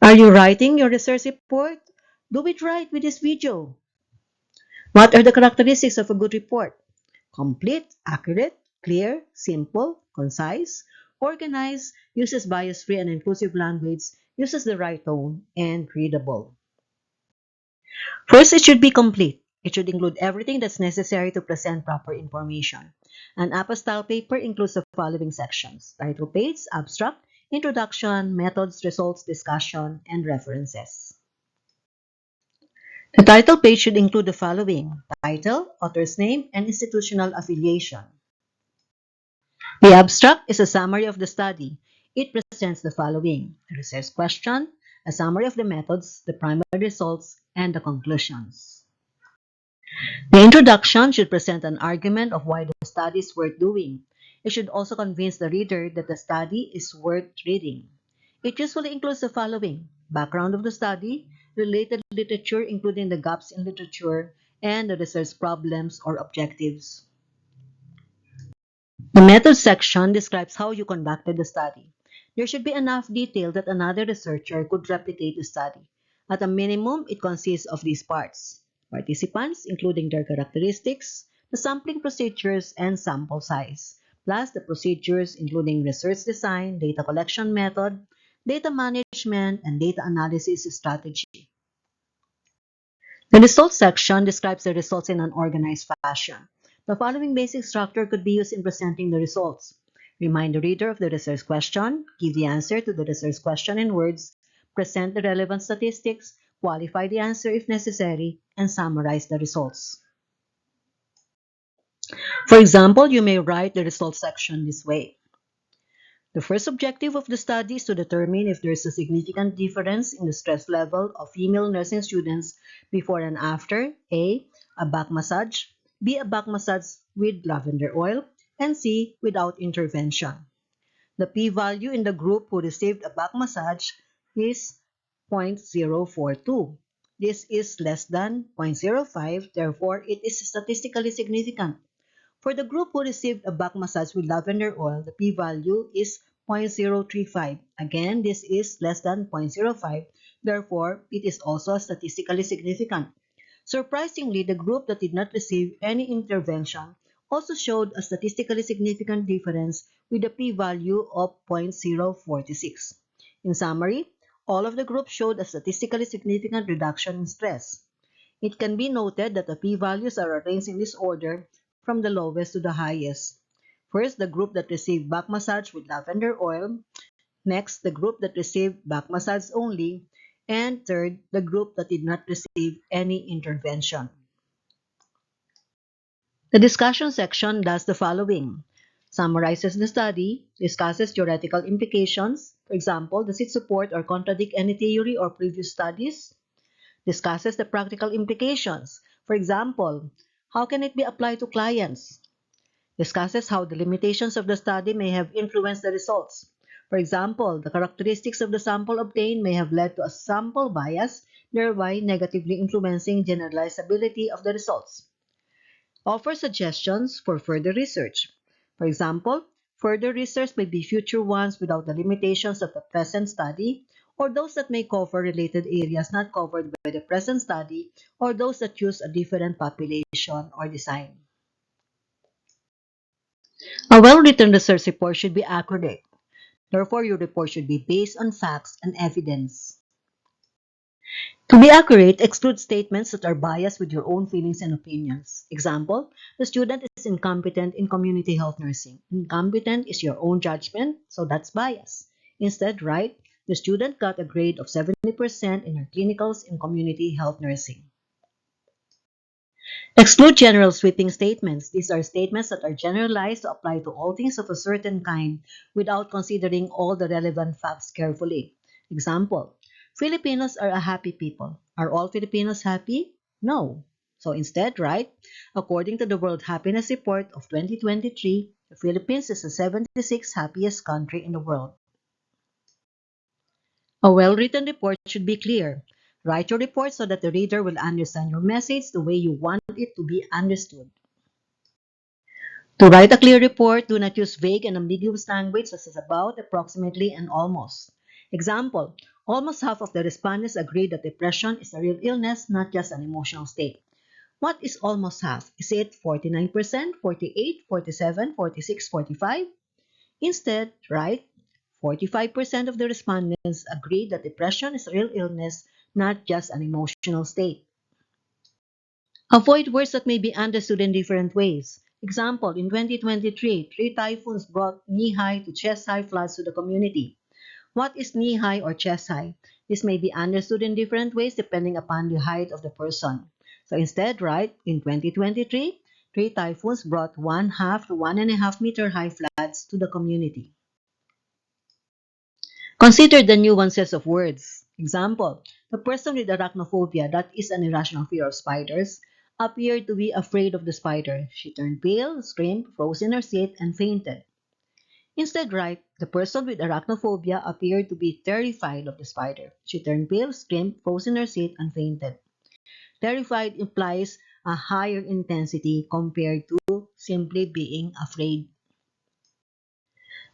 Are you writing your research report? Do it right with this video. What are the characteristics of a good report? Complete, accurate, clear, simple, concise, organized, uses bias-free and inclusive language, uses the right tone, and readable. First, it should be complete. It should include everything that's necessary to present proper information. An APA-style paper includes the following sections: title page, abstract, introduction, methods, results, discussion, and references. The title page should include the following: title, author's name, and institutional affiliation. The abstract is a summary of the study. It presents the following: a research question, a summary of the methods, the primary results, and the conclusions. The introduction should present an argument of why the study is worth doing. It should also convince the reader that the study is worth reading. It usually includes the following: background of the study, related literature including the gaps in literature, and the research problems or objectives. The method section describes how you conducted the study. There should be enough detail that another researcher could replicate the study. At a minimum, it consists of these parts: participants, including their characteristics, the sampling procedures, and sample size, plus the procedures including research design, data collection method, data management, and data analysis strategy. The results section describes the results in an organized fashion. The following basic structure could be used in presenting the results: remind the reader of the research question, give the answer to the research question in words, present the relevant statistics, qualify the answer if necessary, and summarize the results. For example, you may write the results section this way: the first objective of the study is to determine if there is a significant difference in the stress level of female nursing students before and after A back massage, B, a back massage with lavender oil, and C, without intervention. The p-value in the group who received a back massage is 0.042. This is less than 0.05, therefore it is statistically significant. For the group who received a back massage with lavender oil, the p-value is 0.035. Again, this is less than 0.05. Therefore, it is also statistically significant. Surprisingly, the group that did not receive any intervention also showed a statistically significant difference with a p-value of 0.046. In summary, all of the groups showed a statistically significant reduction in stress. It can be noted that the p-values are arranged in this order from the lowest to the highest. First, the group that received back massage with lavender oil. Next, the group that received back massage only. And third, the group that did not receive any intervention. The discussion section does the following: summarizes the study, discusses theoretical implications. For example, does it support or contradict any theory or previous studies? Discusses the practical implications. For example, how can it be applied to clients? Discusses how the limitations of the study may have influenced the results. For example, the characteristics of the sample obtained may have led to a sample bias, thereby negatively influencing generalizability of the results. Offer suggestions for further research. For example, further research may be future ones without the limitations of the present study, or those that may cover related areas not covered by the present study, or those that use a different population or design. A well-written research report should be accurate. Therefore, your report should be based on facts and evidence. To be accurate, exclude statements that are biased with your own feelings and opinions. Example, the student is incompetent in community health nursing. Incompetent is your own judgment, so that's bias. Instead, write, the student got a grade of 70% in her clinicals in community health nursing. Exclude general sweeping statements. These are statements that are generalized to apply to all things of a certain kind without considering all the relevant facts carefully. Example, Filipinos are a happy people. Are all Filipinos happy? No. So instead, write, according to the World Happiness Report of 2023, the Philippines is the 76th happiest country in the world. A well-written report should be clear. Write your report so that the reader will understand your message the way you want it to be understood. To write a clear report, do not use vague and ambiguous language such as about, approximately, and almost. Example, Almost half of the respondents agree that depression is a real illness, not just an emotional state. What is almost half? Is it 49%, 48, 47, 46, 45? Instead, right, 45% of the respondents agree that depression is a real illness, not just an emotional state. Avoid words that may be understood in different ways. Example, in 2023, three typhoons brought knee-high to chest-high floods to the community. What is knee-high or chest-high? This may be understood in different ways depending upon the height of the person. So instead, write, in 2023, three typhoons brought 1/2 to 1.5 meter high floods to the community. Consider the nuances of words. Example, the person with arachnophobia, that is an irrational fear of spiders, appeared to be afraid of the spider. She turned pale, screamed, froze in her seat, and fainted. Instead, write, the person with arachnophobia appeared to be terrified of the spider. She turned pale, screamed, froze in her seat, and fainted. Terrified implies a higher intensity compared to simply being afraid.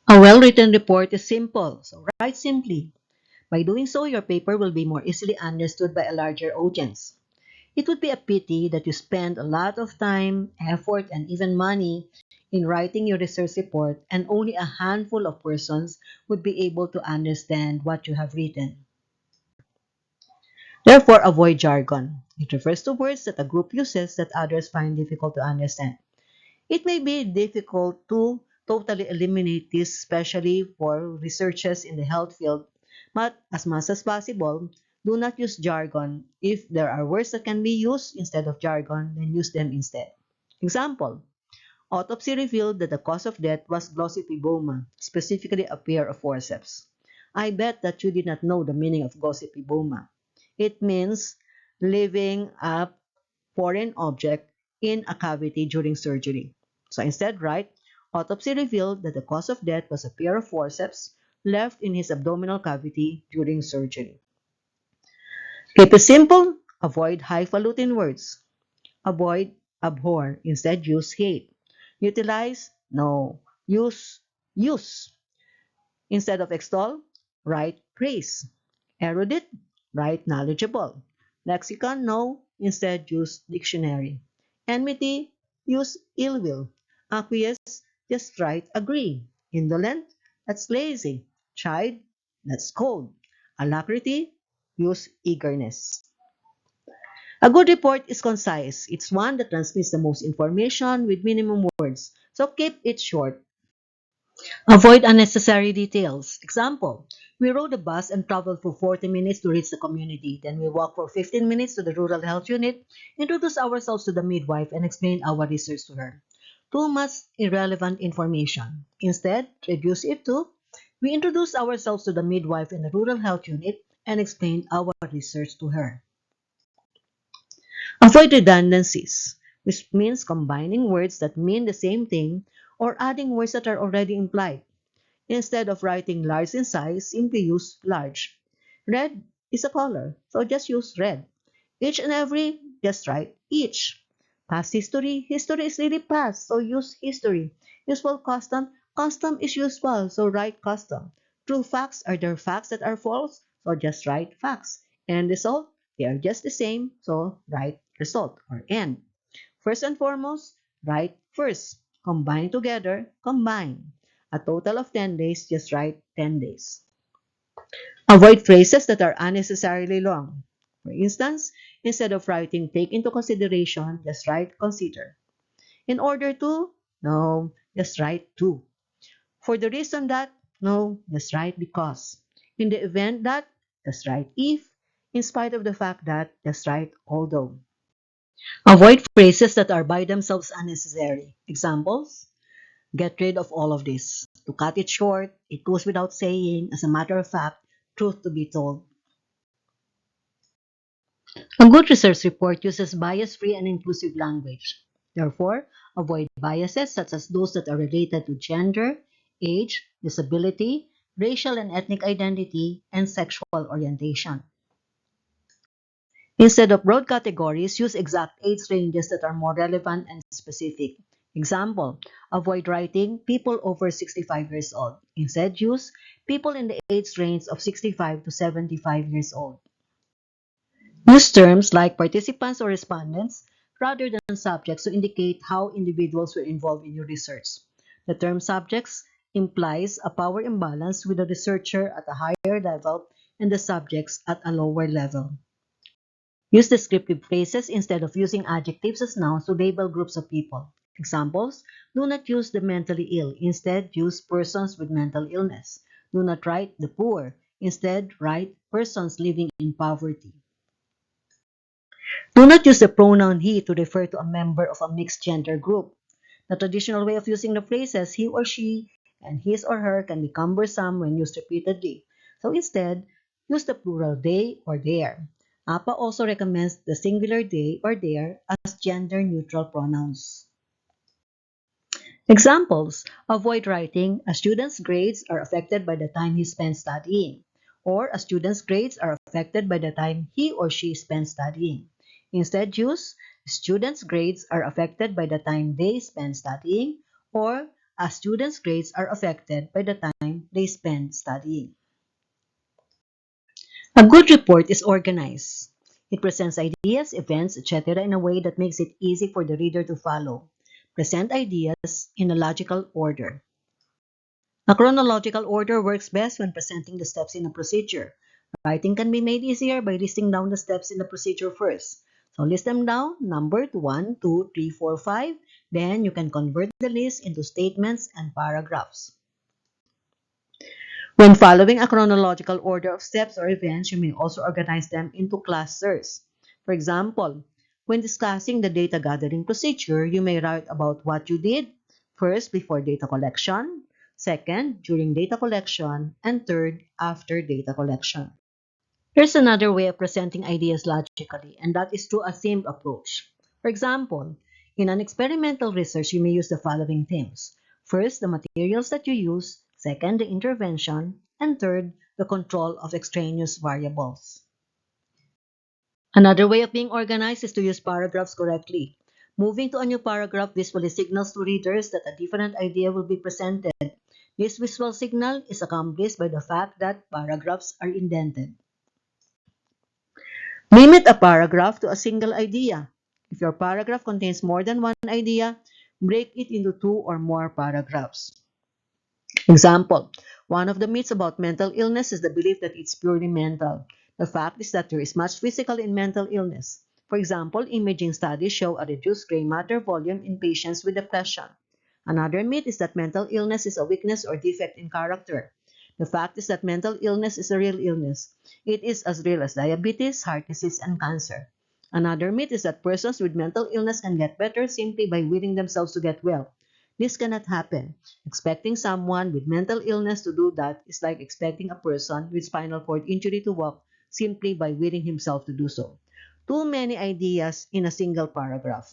A well-written report is simple, so write simply. By doing so, your paper will be more easily understood by a larger audience. It would be a pity that you spend a lot of time, effort, and even money in writing your research report and only a handful of persons would be able to understand what you have written. Therefore, avoid jargon. It refers to words that a group uses that others find difficult to understand. It may be difficult to totally eliminate this, especially for researchers in the health field, but as much as possible, do not use jargon. If there are words that can be used instead of jargon, then use them instead. Example, autopsy revealed that the cause of death was glossopiboma, specifically a pair of forceps. I bet that you did not know the meaning of glossopiboma. It means leaving a foreign object in a cavity during surgery. So instead, write, autopsy revealed that the cause of death was a pair of forceps left in his abdominal cavity during surgery. Keep it simple. Avoid highfalutin words. Avoid abhor. Instead, use hate. Utilize, no. Use. Instead of extol, write praise. Erudite, write knowledgeable. Lexicon, no. Instead, use dictionary. Enmity, use ill will. Acquiesce, just write agree. Indolent, that's lazy. Chide, that's cold. Alacrity, use eagerness. A good report is concise. It's one that transmits the most information with minimum words. So keep it short. Avoid unnecessary details. Example, we rode a bus and traveled for 40 minutes to reach the community. Then we walked for 15 minutes to the rural health unit, introduced ourselves to the midwife, and explained our research to her. Too much irrelevant information. Instead, reduce it to, we introduced ourselves to the midwife in the rural health unit and explained our research to her. Avoid redundancies, which means combining words that mean the same thing or adding words that are already implied. Instead of writing large in size, simply use large. Red is a color, so just use red. Each and every, just write each. Past history, history is really past, so use history. Useful custom, custom is useful, so write custom. True facts, are there facts that are false? So just write facts. And result, they are just the same, so write result or end. First and foremost, write first. Combine together, combine. A total of 10 days, just write 10 days. Avoid phrases that are unnecessarily long. For instance, instead of writing take into consideration, just write consider. In order to, no, just write to. For the reason that, no, just write because. In the event that, just write if. In spite of the fact that, just write although. Avoid phrases that are by themselves unnecessary. Examples, get rid of all of this. To cut it short, it goes without saying, as a matter of fact, truth to be told. A good research report uses bias-free and inclusive language. Therefore, avoid biases such as those that are related to gender, age, disability, racial and ethnic identity, and sexual orientation. Instead of broad categories, use exact age ranges that are more relevant and specific. Example, avoid writing people over 65 years old. Instead, use people in the age range of 65 to 75 years old. Use terms like participants or respondents rather than subjects to indicate how individuals were involved in your research. The term subjects implies a power imbalance with the researcher at a higher level and the subjects at a lower level. Use descriptive phrases instead of using adjectives as nouns to label groups of people. Examples: do not use the mentally ill, instead use persons with mental illness. Do not write the poor, instead write persons living in poverty. Do not use the pronoun he to refer to a member of a mixed gender group. The traditional way of using the phrases he or she and his or her can be cumbersome when used repeatedly. So instead, use the plural they or their. APA also recommends the singular they or their as gender-neutral pronouns. Examples: avoid writing "a student's grades are affected by the time he spends studying," or "a student's grades are affected by the time he or she spends studying." Instead, use "students' grades are affected by the time they spend studying," or "a student's grades are affected by the time they spend studying." A good report is organized. It presents ideas, events, etc. in a way that makes it easy for the reader to follow. Present ideas in a logical order. A chronological order works best when presenting the steps in a procedure. Writing can be made easier by listing down the steps in the procedure first. So list them down, numbered 1, 2, 3, 4, 5. Then you can convert the list into statements and paragraphs. When following a chronological order of steps or events, you may also organize them into clusters. For example, when discussing the data gathering procedure, you may write about what you did, first, before data collection, second, during data collection, and third, after data collection. Here's another way of presenting ideas logically, and that is through a themed approach. For example, in an experimental research, you may use the following themes. First, the materials that you use. Second, the intervention. And third, the control of extraneous variables. Another way of being organized is to use paragraphs correctly. Moving to a new paragraph visually signals to readers that a different idea will be presented. This visual signal is accomplished by the fact that paragraphs are indented. Limit a paragraph to a single idea. If your paragraph contains more than one idea, break it into 2 or more paragraphs. Example: one of the myths about mental illness is the belief that it's purely mental. The fact is that there is much physical in mental illness. For example, imaging studies show a reduced gray matter volume in patients with depression. Another myth is that mental illness is a weakness or defect in character. The fact is that mental illness is a real illness. It is as real as diabetes, heart disease, and cancer. Another myth is that persons with mental illness can get better simply by willing themselves to get well. This cannot happen. Expecting someone with mental illness to do that is like expecting a person with spinal cord injury to walk simply by willing himself to do so. Too many ideas in a single paragraph.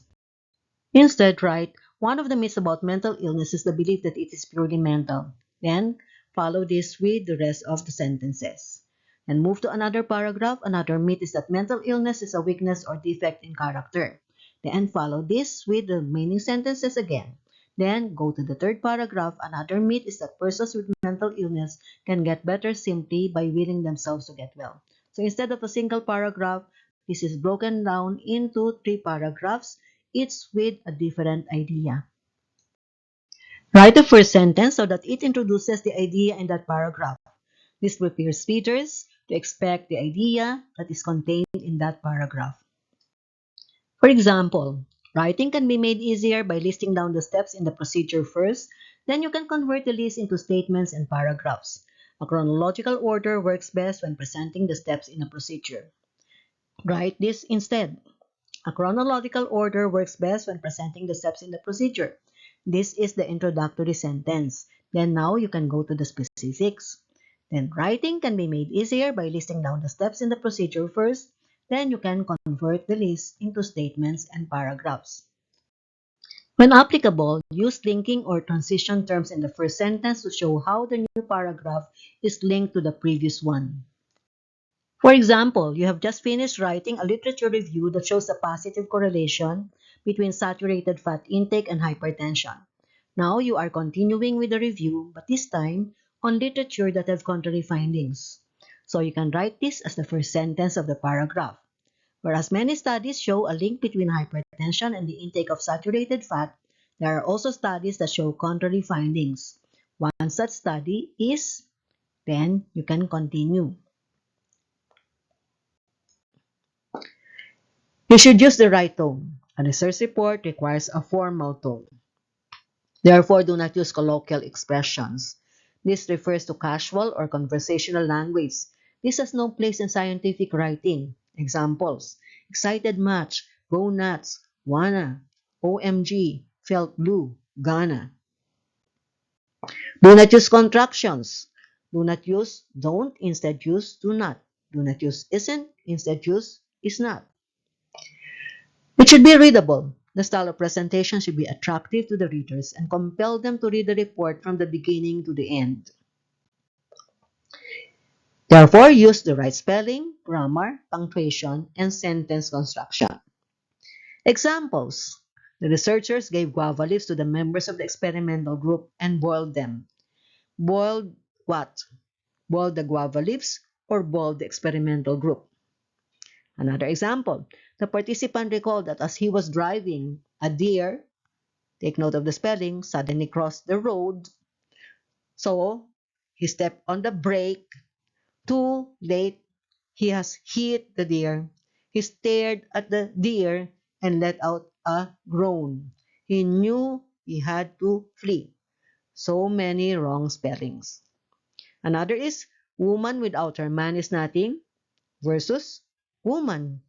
Instead, write, one of the myths about mental illness is the belief that it is purely mental. Then, follow this with the rest of the sentences. And move to another paragraph. Another myth is that mental illness is a weakness or defect in character. Then, follow this with the remaining sentences again. Then, go to the third paragraph. Another myth is that persons with mental illness can get better simply by willing themselves to get well. So, instead of a single paragraph, this is broken down into 3 paragraphs, each with a different idea. Write the first sentence so that it introduces the idea in that paragraph. This prepares readers to expect the idea that is contained in that paragraph. For example, writing can be made easier by listing down the steps in the procedure first, then you can convert the list into statements and paragraphs. A chronological order works best when presenting the steps in a procedure. Write this instead. A chronological order works best when presenting the steps in the procedure. This is the introductory sentence. Then now you can go to the specifics. Then writing can be made easier by listing down the steps in the procedure first. Then you can convert the list into statements and paragraphs. When applicable, use linking or transition terms in the first sentence to show how the new paragraph is linked to the previous one. For example, you have just finished writing a literature review that shows a positive correlation between saturated fat intake and hypertension. Now you are continuing with the review, but this time, on literature that have contrary findings. So you can write this as the first sentence of the paragraph. Whereas many studies show a link between hypertension and the intake of saturated fat, there are also studies that show contrary findings. One such study is, then you can continue. You should use the right tone. A research report requires a formal tone. Therefore, do not use colloquial expressions. This refers to casual or conversational language. This has no place in scientific writing. Examples: excited much, go nuts, wanna, OMG, felt blue, gonna. Do not use contractions. Do not use don't, instead use do not. Do not use isn't, instead use is not. It should be readable. The style of presentation should be attractive to the readers and compel them to read the report from the beginning to the end. Therefore, use the right spelling, grammar, punctuation, and sentence construction. Examples: the researchers gave guava leaves to the members of the experimental group and boiled them. Boiled what? Boiled the guava leaves or boiled the experimental group? Another example: the participant recalled that as he was driving, a deer, take note of the spelling, suddenly crossed the road. So, he stepped on the brake. Too late, he has hit the deer. He stared at the deer and let out a groan. He knew he had to flee. So many wrong spellings. Another is woman without her man is nothing versus woman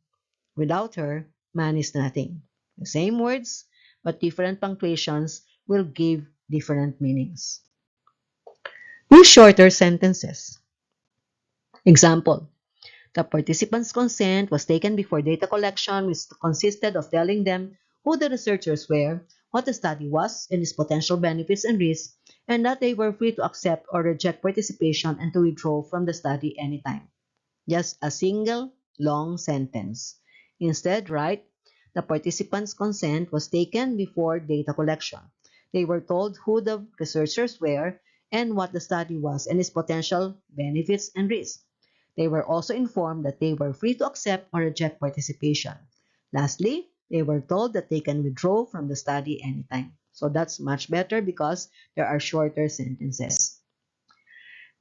without her man is nothing. The same words, but different punctuations will give different meanings. Use shorter sentences. Example: the participants' consent was taken before data collection, which consisted of telling them who the researchers were, what the study was, and its potential benefits and risks, and that they were free to accept or reject participation and to withdraw from the study anytime. Just a single long sentence. Instead, write, the participants' consent was taken before data collection. They were told who the researchers were and what the study was and its potential benefits and risks. They were also informed that they were free to accept or reject participation. Lastly, they were told that they can withdraw from the study anytime. So that's much better because there are shorter sentences.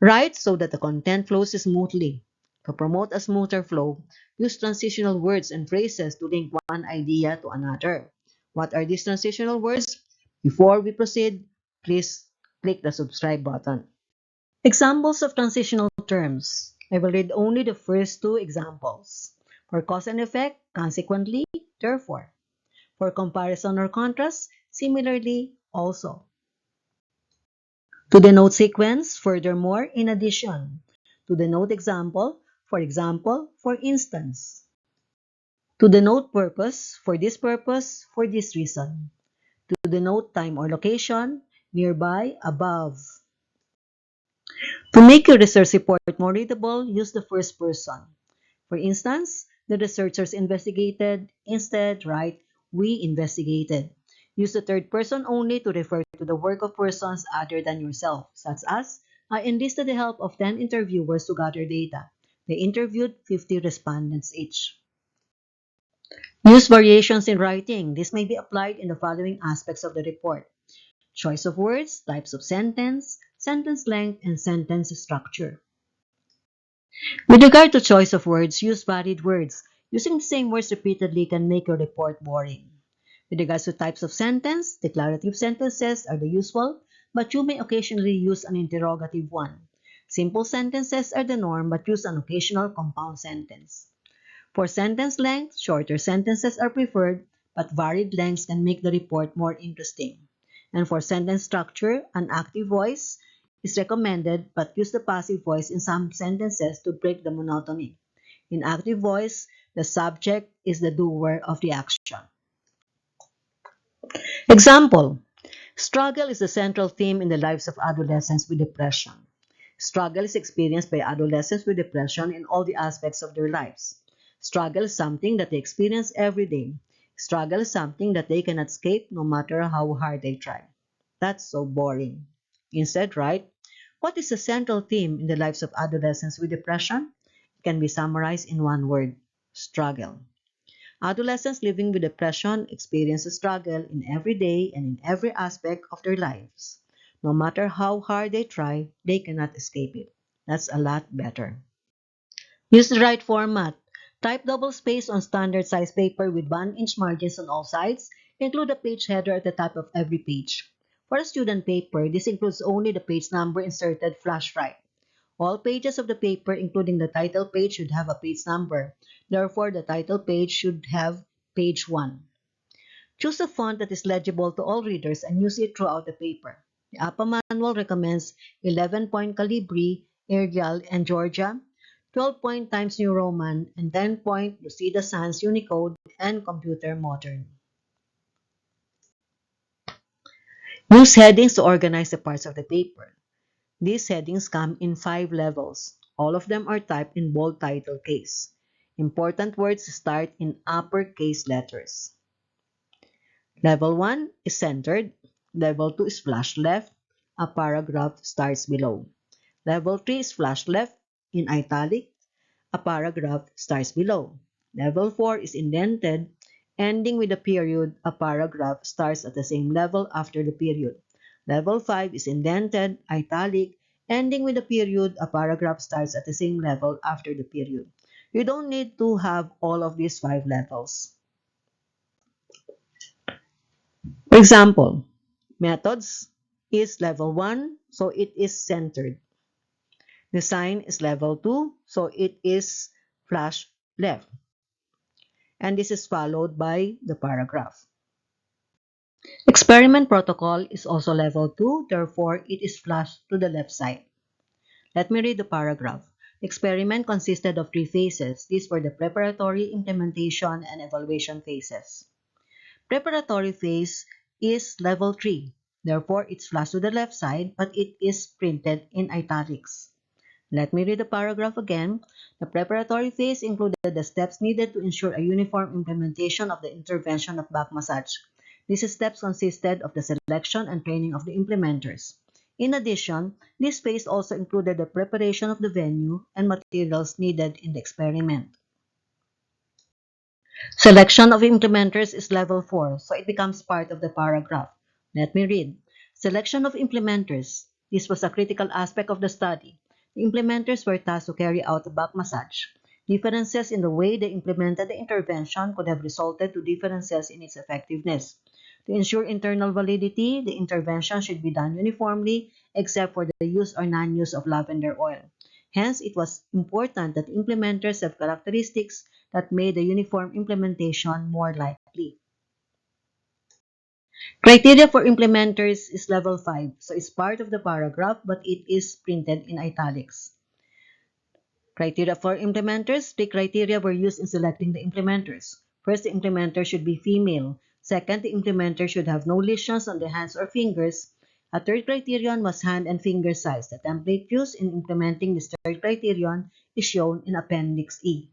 Write so that the content flows smoothly. To promote a smoother flow, use transitional words and phrases to link one idea to another. What are these transitional words? Before we proceed, please click the subscribe button. Examples of transitional terms. I will read only the first two examples. For cause and effect, consequently, therefore. For comparison or contrast, similarly, also. To denote sequence, furthermore, in addition. To denote example, for example, for instance. To denote purpose, for this reason. To denote time or location, nearby, above. To make your research report more readable, use the first person. For instance, the researchers investigated. Instead, write, we investigated. Use the third person only to refer to the work of persons other than yourself, such as, I enlisted the help of 10 interviewers to gather data. They interviewed 50 respondents each. Use variations in writing. This may be applied in the following aspects of the report: choice of words, types of sentence, sentence length, and sentence structure. With regard to choice of words, use varied words. Using the same words repeatedly can make your report boring. With regards to types of sentence, declarative sentences are the usual, but you may occasionally use an interrogative one. Simple sentences are the norm, but use an occasional compound sentence. For sentence length, shorter sentences are preferred, but varied lengths can make the report more interesting. And for sentence structure, an active voice is recommended, but use the passive voice in some sentences to break the monotony. In active voice, the subject is the doer of the action. Example: struggle is the central theme in the lives of adolescents with depression. Struggle is experienced by adolescents with depression in all the aspects of their lives. Struggle is something that they experience every day. Struggle is something that they cannot escape no matter how hard they try. That's so boring. Instead, write, What is the central theme in the lives of adolescents with depression? It can be summarized in one word: struggle. Adolescents living with depression experience a struggle in every day and in every aspect of their lives. No matter how hard they try, they cannot escape it. That's a lot better. Use the right format. Type double space on standard size paper with 1-inch margins on all sides. Include a page header at the top of every page. For a student paper, this includes only the page number inserted flush right. All pages of the paper, including the title page, should have a page number. Therefore, the title page should have page 1. Choose a font that is legible to all readers and use it throughout the paper. The APA manual recommends 11-point Calibri, Arial, and Georgia, 12-point Times New Roman, and 10-point Lucida Sans Unicode and Computer Modern. Use headings to organize the parts of the paper. These headings come in 5 levels. All of them are typed in bold title case. Important words start in uppercase letters. Level 1 is centered. Level 2 is flush left. A paragraph starts below. Level 3 is flush left in italic. A paragraph starts below. Level 4 is indented. Ending with a period, a paragraph starts at the same level after the period. Level 5 is indented, italic. Ending with a period, a paragraph starts at the same level after the period. You don't need to have all of these 5 levels. For example, methods is level 1, so it is centered. Design is level 2, so it is flush left. And this is followed by the paragraph. Experiment protocol is also level 2, therefore it is flush to the left side. Let me read the paragraph. The experiment consisted of 3 phases. These were the preparatory, implementation, and evaluation phases. Preparatory phase is level 3. Therefore, it's flush to the left side, but it is printed in italics. Let me read the paragraph again. The preparatory phase included the steps needed to ensure a uniform implementation of the intervention of back massage. These steps consisted of the selection and training of the implementers. In addition, this phase also included the preparation of the venue and materials needed in the experiment. Selection of implementers is level 4, so it becomes part of the paragraph. Let me read. Selection of implementers. This was a critical aspect of the study. The implementers were tasked to carry out the back massage. Differences in the way they implemented the intervention could have resulted to differences in its effectiveness. To ensure internal validity, the intervention should be done uniformly except for the use or non-use of lavender oil. Hence, it was important that implementers have characteristics that made the uniform implementation more likely. Criteria for implementers is level 5, so it's part of the paragraph but it is printed in italics. Criteria for implementers. The criteria were used in selecting the implementers. First, the implementer should be female. Second, the implementer should have no lesions on the hands or fingers. A third criterion was hand and finger size. The template used in implementing this third criterion is shown in Appendix E.